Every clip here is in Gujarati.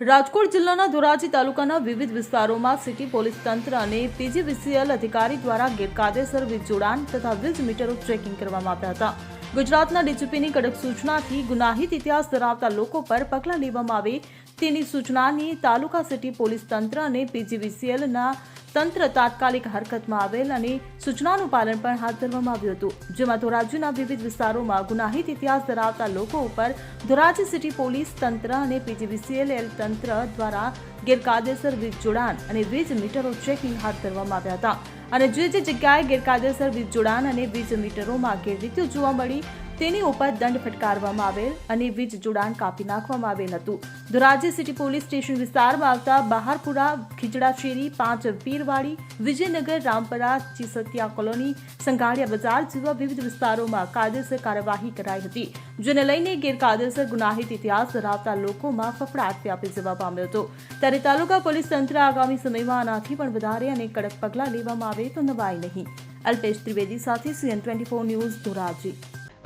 રાજકોટ જિલ્લાના ધોરાજી તાલુકાના વિવિધ વિસ્તારોમાં સિટી પોલીસ તંત્ર અને પીજીવીસીએલ અધિકારી દ્વારા ગેરકાયદેસર વીજ જોડાણ તથા વીજ મીટરો ચેકિંગ કરવામાં આવ્યા હતા. ગુજરાતના ડીજીપીની કડક સૂચનાથી ગુનાહિત ઇતિહાસ ધરાવતા લોકો પર પગલાં લેવામાં આવે તેની સૂચનાની તાલુકા સિટી પોલીસ તંત્ર અને પીજીવીસીએલના તંત્ર તાત્કાલિક હરકતમાં આવેલ અને સૂચનાનું પાલન પણ હાથ ધરવામાં આવ્યું હતું. જેમાં ધોરાજીના વિવિધ વિસ્તારોમાં ગુનાહિત ઇતિહાસ ધરાવતા લોકો ઉપર ધોરાજી સિટી પોલીસ તંત્ર અને પીજીવીસીએલ તંત્ર દ્વારા ગેરકાયદેસર વીજ જોડાણ અને વીજ મીટરો ચેકિંગ હાથ ધરવામાં આવ્યા હતા. અને જે જગ્યાએ ગેરકાયદેસર વીજ જોડાણ અને વીજ મીટરોમાં ગેરરીતિઓ જોવા મળી તેની ઉપર દંડ ફટકારવામાં આવેલ અને વીજ જોડાણ કાપી નાખવામાં આવેલ હતું. ધોરાજી સિટી પોલીસ સ્ટેશન વિસ્તારમાં આવતા બહારપુરા, ખીજડાશેરી, 5 પીરવાડી, વિજયનગર, રામપરા, ચીસતિયા કોલોની, સંઘાડિયા બજાર જેવા વિવિધ વિસ્તારોમાં કાયદેસર કાર્યવાહી કરાઈ હતી. જેને લઈને ગેરકાયદેસર ગુનાહિત ઇતિહાસ ધરાવતા લોકોમાં ફફડાટ વ્યાપી જવા પામ્યો હતો. ત્યારે તાલુકા પોલીસ તંત્ર આગામી સમયમાં આનાથી પણ વધારે અને કડક પગલાં લેવામાં આવે તો નવાઈ નહીં. અલ્પેશ ત્રિવેદી સાથે CN24 ન્યૂઝ ધોરાજી.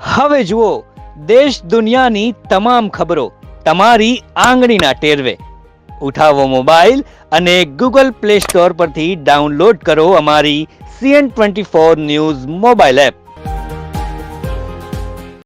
હવે જુઓ દેશ દુનિયાની તમામ ખબરો તમારી આંગળીના ટેરવે. ઉઠાવો મોબાઈલ અને Google Play Store પરથી ડાઉનલોડ કરો અમારી CN24 ન્યૂઝ મોબાઈલ એપ.